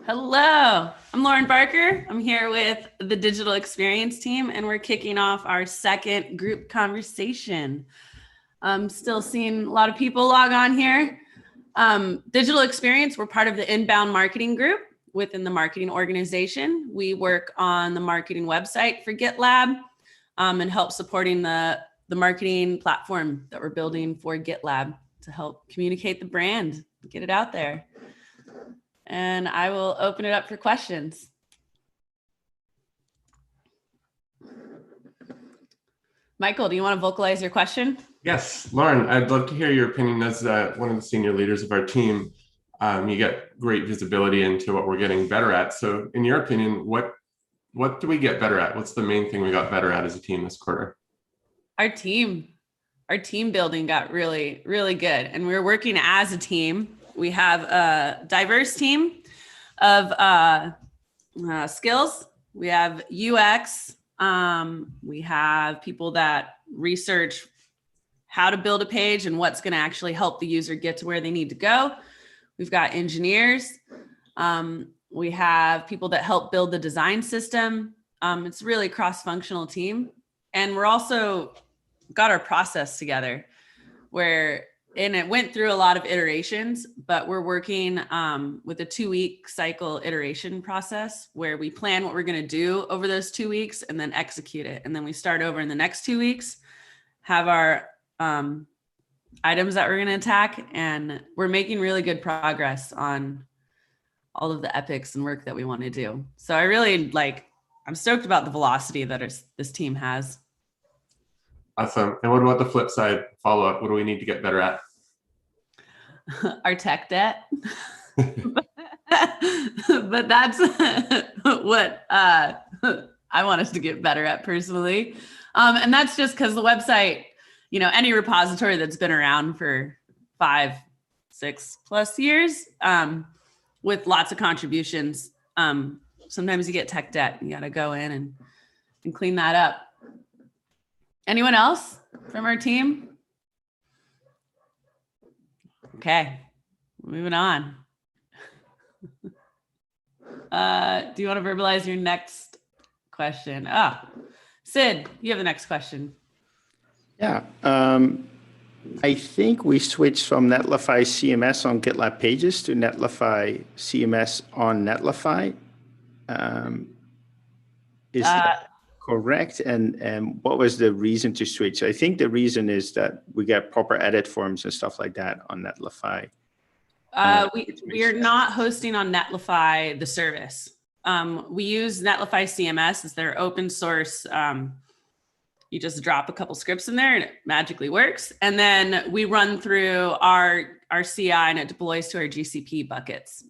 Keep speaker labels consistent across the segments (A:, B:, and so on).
A: Hello, I'm Lauren Barker. I'm here with the digital experience team, and we're kicking off our second group conversation. I'm still seeing a lot of people log on here. Digital experience, we're part of the inbound marketing group within the marketing organization. We work on the marketing website for GitLab and help supporting the marketing platform that we're building for GitLab to help communicate the brand, get it out there. And I will open it up for questions. Michael, do you want to vocalize your question?
B: Yes, Lauren, I'd love to hear your opinion as one of the senior leaders of our team. You get great visibility into what we're getting better at. So in your opinion, what do we get better at? What's the main thing we got better at as a team this quarter?
A: Our team building got really, really good. And we're working as a team. We have a diverse team of skills. We have UX. We have people that research how to build a page and what's going to actually help the user get to where they need to go. We've got engineers. We have people that help build the design system. It's really a cross-functional team. And we're also got our process together and it went through a lot of iterations, but we're working with a 2-week cycle iteration process where we plan what we're going to do over those 2 weeks and then execute it. And then we start over in the next 2 weeks, have our items that we're going to attack. And we're making really good progress on all of the epics and work that we want to do. So I'm stoked about the velocity that this team has.
B: Awesome. And what about the flip side follow-up? What do we need to get better at?
A: Our tech debt. But that's what I want us to get better at personally. And that's just because the website, any repository that's been around for 5, 6+ years with lots of contributions, sometimes you get tech debt. You got to go in and clean that up. Anyone else from our team? Okay, moving on. Do you want to verbalize your next question? Sid, you have the next question.
C: Yeah, I think we switched from Netlify CMS on GitLab Pages to Netlify CMS on Netlify. Is that correct? And what was the reason to switch? I think the reason is that we get proper edit forms and stuff like that on Netlify.
A: We are not hosting on Netlify the service. We use Netlify CMS as their open source. You just drop a couple scripts in there and it magically works. And then we run through our CI and it deploys to our GCP buckets.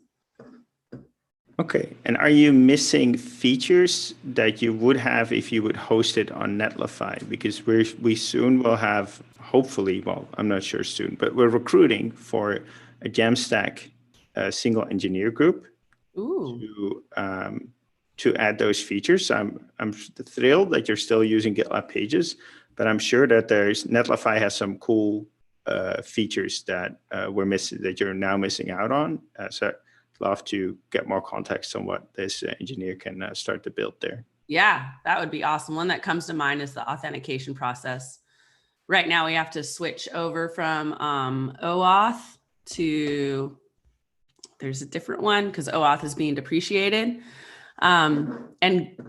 C: Okay, and are you missing features that you would have if you would host it on Netlify? Because we soon will have, hopefully, well, I'm not sure soon, but we're recruiting for a Jamstack single engineer group. Ooh. To add those features. I'm thrilled that you're still using GitLab Pages, but I'm sure that Netlify has some cool features that we're missing, that you're now missing out on. So love to get more context on what this engineer can start to build there.
A: Yeah, that would be awesome. One that comes to mind is the authentication process. Right now, we have to switch over from OAuth to, there's a different one because OAuth is being depreciated. And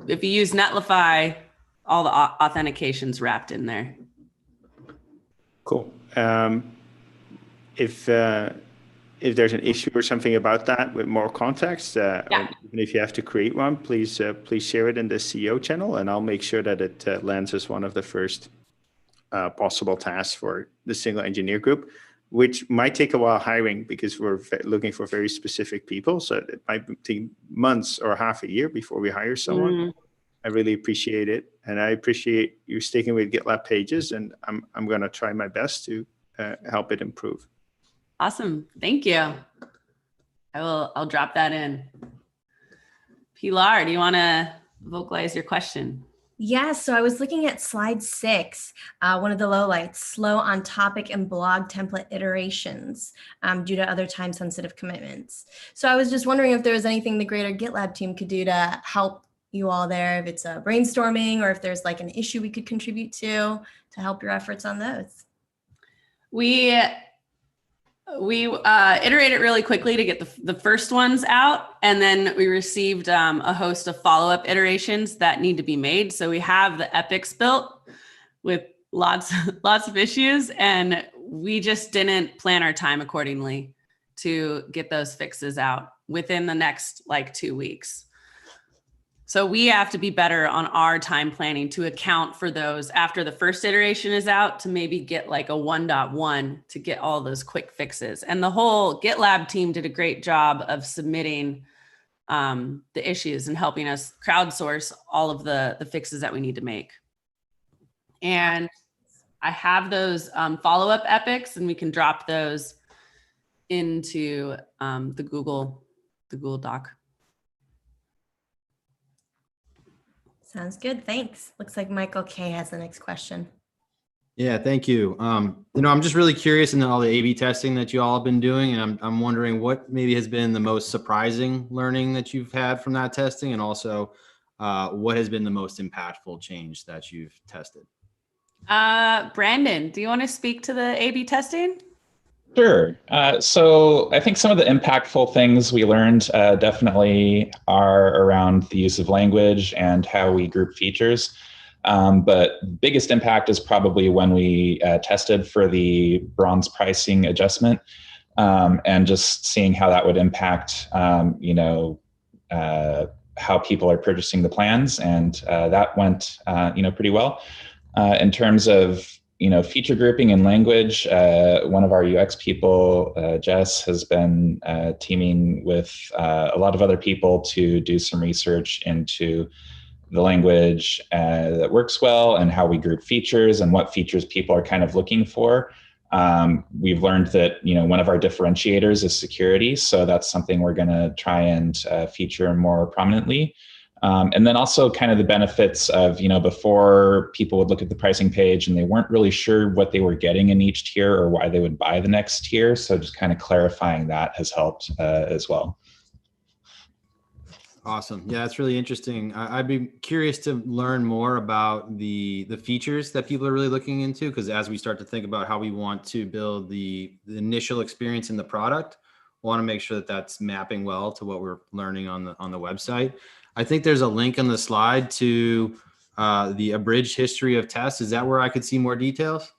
A: if you use Netlify, all the authentication's wrapped in there.
C: Cool. If there's an issue or something about that with more context, or even if you have to create one, please share it in the CEO channel, and I'll make sure that it lands as one of the first possible tasks for the single engineer group, which might take a while hiring because we're looking for very specific people. So it might take months or half a year before we hire someone. Mm. I really appreciate it, and I appreciate you sticking with GitLab Pages, and I'm going to try my best to help it improve.
A: Awesome. Thank you. I'll drop that in. Pilar, do you want to vocalize your question?
D: Yeah, so I was looking at slide 6, one of the lowlights, slow on topic and blog template iterations due to other time-sensitive commitments. So I was just wondering if there was anything the greater GitLab team could do to help you all there, if it's a brainstorming or if there's like an issue we could contribute to help your efforts on those.
A: We iterated really quickly to get the first ones out, and then we received a host of follow-up iterations that need to be made. So we have the epics built with lots of issues, and we just didn't plan our time accordingly to get those fixes out within the next like 2 weeks. So we have to be better on our time planning to account for those after the first iteration is out, to maybe get like a 1.1 to get all those quick fixes. And the whole GitLab team did a great job of submitting the issues and helping us crowdsource all of the fixes that we need to make. And I have those follow-up epics, and we can drop those into the Google Doc.
D: Sounds good. Thanks. Looks like Michael K has the next question.
E: Yeah, thank you. I'm just really curious in all the A/B testing that you all have been doing, and I'm wondering what maybe has been the most surprising learning that you've had from that testing, and also what has been the most impactful change that you've tested.
A: Brandon, do you want to speak to the A/B testing?
F: Sure. So I think some of the impactful things we learned definitely are around the use of language and how we group features. But biggest impact is probably when we tested for the bronze pricing adjustment, and just seeing how that would impact, how people are purchasing the plans, and that went, pretty well. In terms of feature grouping and language, one of our UX people, Jess, has been teaming with a lot of other people to do some research into the language that works well and how we group features and what features people are kind of looking for. We've learned that, one of our differentiators is security. So that's something we're going to try and feature more prominently. And then also kind of the benefits of, before people would look at the pricing page and they weren't really sure what they were getting in each tier or why they would buy the next tier. So just kind of clarifying that has helped as well.
E: Awesome. Yeah, that's really interesting. I'd be curious to learn more about the features that people are really looking into, because as we start to think about how we want to build the initial experience in the product, we want to make sure that that's mapping well to what we're learning on the website. I think there's a link on the slide to the abridged history of tests. Is that where I could see more details?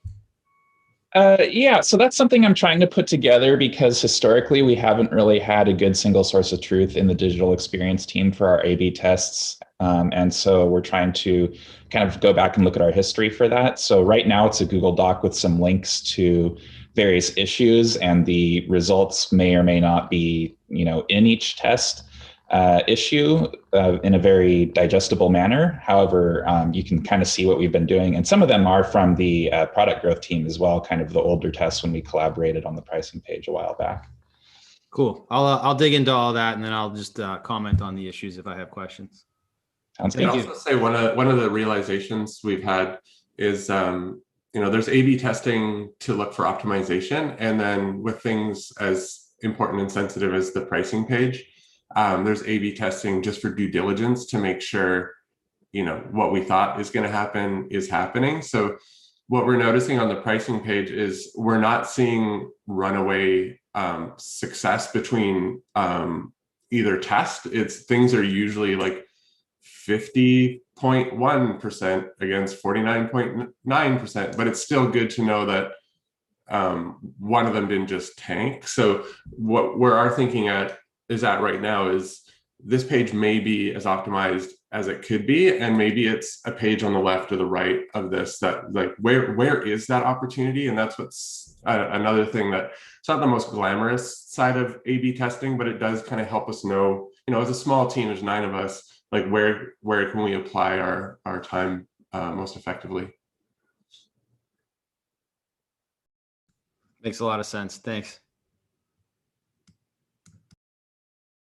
F: Yeah, so that's something I'm trying to put together, because historically we haven't really had a good single source of truth in the digital experience team for our A/B tests. And so we're trying to kind of go back and look at our history for that. So right now it's a Google Doc with some links to various issues, and the results may or may not be, in each test issue in a very digestible manner. However, you can kind of see what we've been doing. And some of them are from the product growth team as well, kind of the older tests when we collaborated on the pricing page a while back.
E: Cool. I'll dig into all that, and then I'll just comment on the issues if I have questions.
F: Sounds good.
B: I'd also say one of the realizations we've had is, there's A/B testing to look for optimization. And then with things as important and sensitive as the pricing page, there's A/B testing just for due diligence to make sure, what we thought is going to happen is happening. So what we're noticing on the pricing page is we're not seeing runaway success between either test. Things are usually like 50.1% against 49.9%, but it's still good to know that one of them didn't just tank. So where our thinking is at right now is this page may be as optimized as it could be, and maybe it's a page on the left or the right of this that, like, where is that opportunity? And that's what's another thing that it's not the most glamorous side of A/B testing, but it does kind of help us know, as a small team, there's 9 of us, like where can we apply our time most effectively.
E: Makes a lot of sense. Thanks.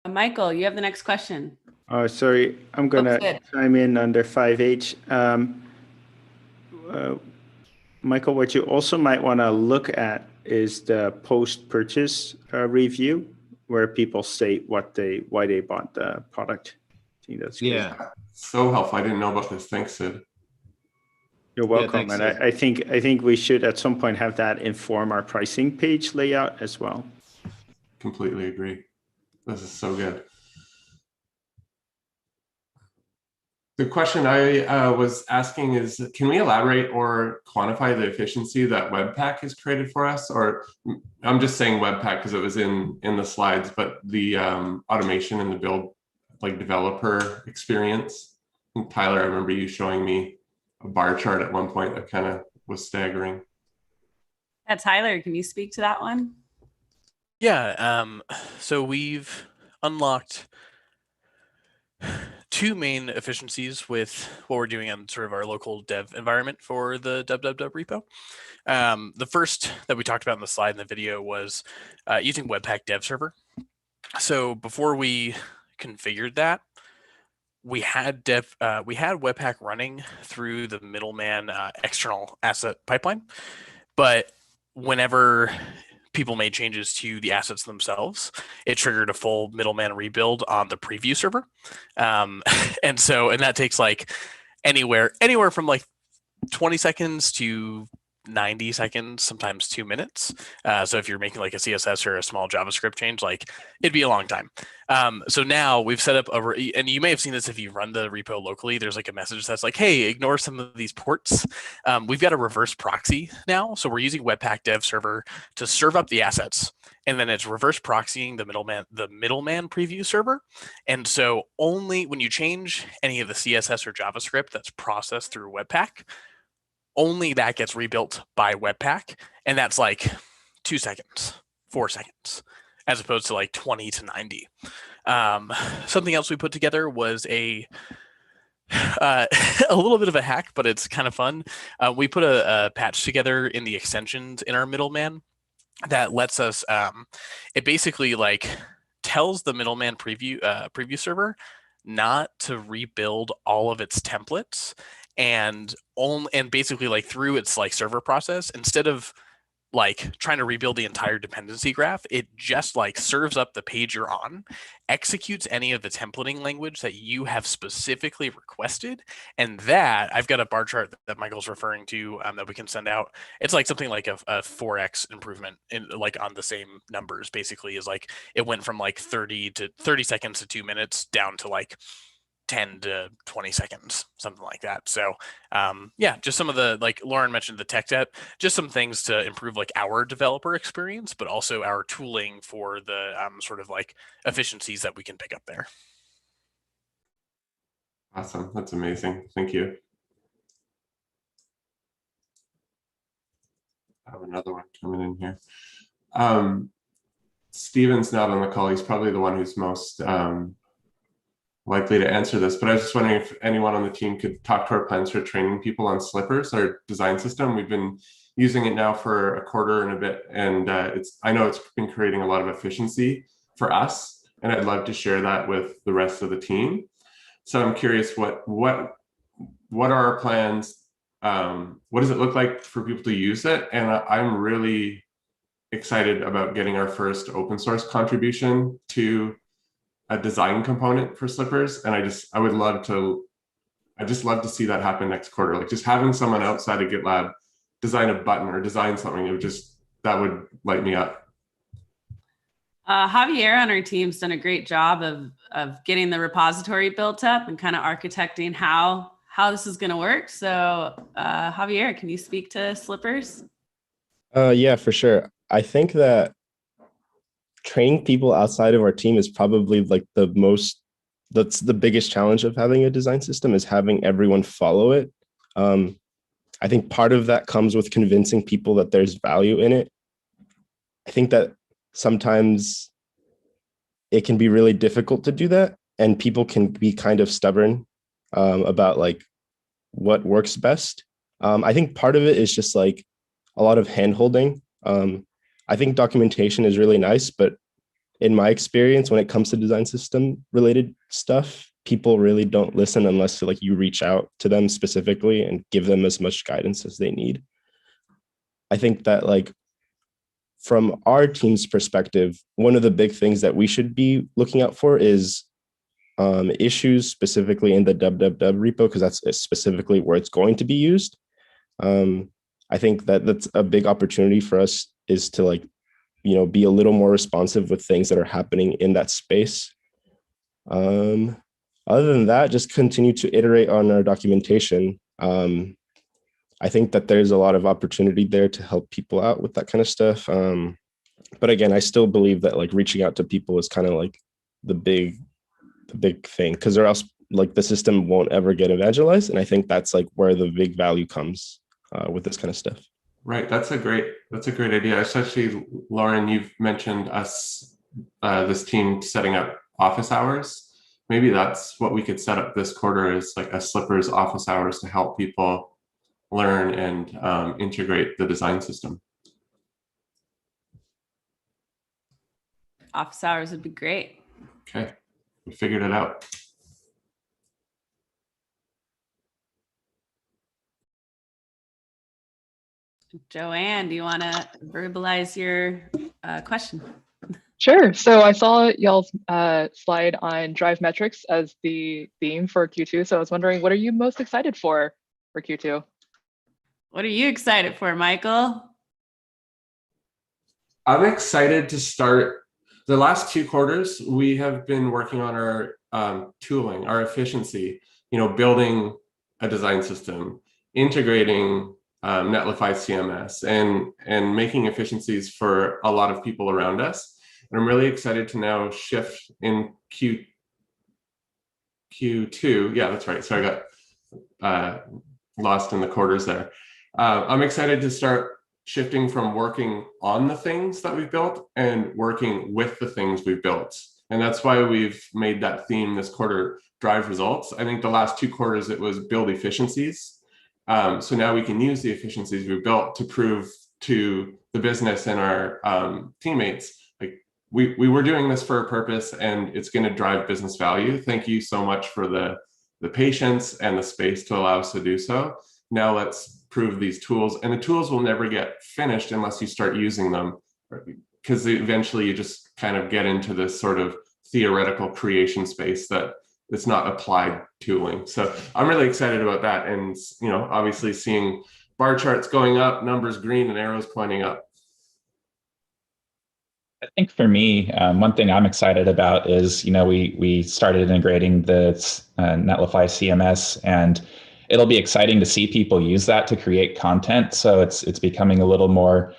A: Michael, you have the next question.
C: Oh, sorry, I'm gonna
A: good.
C: chime in under 5H. Michael, what you also might want to look at is the post-purchase review, where people state why they bought the product. I think that's great.
E: Yeah.
B: So helpful. I didn't know about this. Thanks, Sid.
C: You're welcome.
E: thanks,
C: And
E: Sid.
C: I think we should at some point have that inform our pricing page layout as well.
B: Completely agree. This is so good. The question I was asking is, can we elaborate or quantify the efficiency that Webpack has created for us? Or I'm just saying Webpack because it was in the slides, but the automation and the build, like developer experience. And Tyler, I remember you showing me a bar chart at one point that kind of was staggering.
A: Yeah, Tyler, can you speak to that one?
G: Yeah, so we've unlocked two main efficiencies with what we're doing on sort of our local dev environment for the www repo. The first that we talked about in the slide in the video was using Webpack Dev Server. So before we configured that, we had Webpack running through the middleman external asset pipeline, but whenever people made changes to the assets themselves, it triggered a full middleman rebuild on the preview server. And that takes like anywhere from like 20 seconds to 90 seconds, sometimes 2 minutes. So if you're making like a CSS or a small JavaScript change, like it'd be a long time. So now we've set up and you may have seen this if you run the repo locally, there's like a message that's like, hey, ignore some of these ports. We've got a reverse proxy now. So we're using Webpack Dev Server to serve up the assets. And then it's reverse proxying the middleman preview server. And so only when you change any of the CSS or JavaScript that's processed through Webpack, only that gets rebuilt by Webpack, and that's like 2 seconds, 4 seconds, as opposed to like 20 to 90. Something else we put together was a little bit of a hack, but it's kind of fun. We put a patch together in the extensions in our middleman that lets us. It basically like tells the middleman preview server not to rebuild all of its templates, and basically like through its like server process, instead of like trying to rebuild the entire dependency graph, it just like serves up the page you're on, executes any of the templating language that you have specifically requested. And that I've got a bar chart that Michael's referring to that we can send out. It's like something like a 4x improvement in like on the same numbers. Basically is like it went from like 30 seconds to 2 minutes down to like 10 to 20 seconds, something like that. So yeah, just some of the, like Lauren mentioned the tech debt, just some things to improve like our developer experience, but also our tooling for the sort of like efficiencies that we can pick up there.
B: Awesome. That's amazing. Thank you. I have another one coming in here. Steven's not on the call. He's probably the one who's most likely to answer this, but I was just wondering if anyone on the team could talk to our plans for training people on Slippers, our design system. We've been using it now for a quarter and a bit, and I know it's been creating a lot of efficiency for us, and I'd love to share that with the rest of the team. So I'm curious, what are our plans? What does it look like for people to use it? And I'm really excited about getting our first open source contribution to a design component for Slippers, and I just love to see that happen next quarter. Like just having someone outside of GitLab design a button or design something, that would light me up.
A: Javier on our team's done a great job of getting the repository built up and kind of architecting how this is going to work. So Javier, can you speak to Slippers?
H: Yeah, for sure. I think that training people outside of our team is probably like that's the biggest challenge of having a design system, is having everyone follow it. I think part of that comes with convincing people that there's value in it. I think that sometimes it can be really difficult to do that, and people can be kind of stubborn about like what works best. I think part of it is just like a lot of hand holding. I think documentation is really nice, but in my experience, when it comes to design system related stuff, people really don't listen unless like you reach out to them specifically and give them as much guidance as they need. I think that like from our team's perspective, one of the big things that we should be looking out for is issues specifically in the www repo, because that's specifically where it's going to be used. I think that that's a big opportunity for us, is to like, you know, be a little more responsive with things that are happening in that space. Other than that, just continue to iterate on our documentation. I think that there's a lot of opportunity there to help people out with that kind of stuff. But again, I still believe that like reaching out to people is kind of like the big thing, because or else like the system won't ever get evangelized. And I think that's like where the big value comes with this kind of stuff.
B: Right. That's a great idea. Especially Lauren, you've mentioned us, this team setting up office hours. Maybe that's what we could set up this quarter, is like a Slippers office hours to help people learn and integrate the design system.
A: Office hours would be great.
B: Okay, we figured it out.
A: Joanne, do you want to verbalize your question?
I: Sure. So I saw y'all's slide on drive metrics as the theme for Q2. So I was wondering, what are you most excited for Q2?
A: What are you excited for, Michael?
B: I'm excited to start. The last 2 quarters, we have been working on our tooling, our efficiency, you know, building a design system, integrating Netlify CMS, and making efficiencies for a lot of people around us. And I'm really excited to now shift in Q2. Yeah, that's right. So I got lost in the quarters there. I'm excited to start shifting from working on the things that we've built and working with the things we've built. And that's why we've made that theme this quarter, drive results. I think the last 2 quarters, it was build efficiencies. So now we can use the efficiencies we've built to prove to the business and our teammates, like we were doing this for a purpose and it's going to drive business value. Thank you so much for the patience and the space to allow us to do so. Now let's prove these tools, and the tools will never get finished unless you start using them, because eventually you just kind of get into this sort of theoretical creation space that it's not applied tooling. So I'm really excited about that. And, you know, obviously seeing bar charts going up, numbers green and arrows pointing up.
F: I think for me, one thing I'm excited about is, you know, we started integrating the Netlify CMS, and it'll be exciting to see people use that to create content. So it's becoming a little more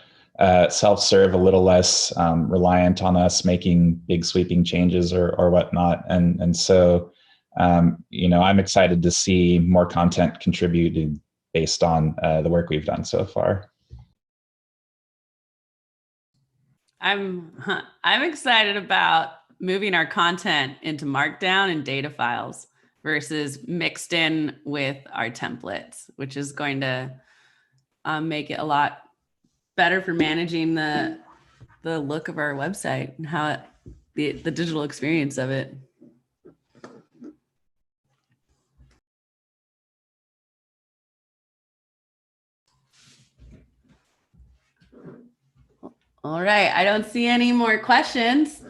F: self-serve, a little less reliant on us making big sweeping changes or whatnot. And so, you know, I'm excited to see more content contributed based on the work we've done so far.
A: I'm excited about moving our content into Markdown and data files versus mixed in with our templates, which is going to make it a lot better for managing the look of our website and how the digital experience of it. All right, I don't see any more questions.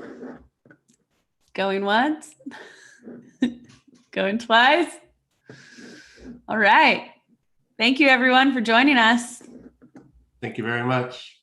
A: Going once, going twice. All right. Thank you everyone for joining us.
B: Thank you very much.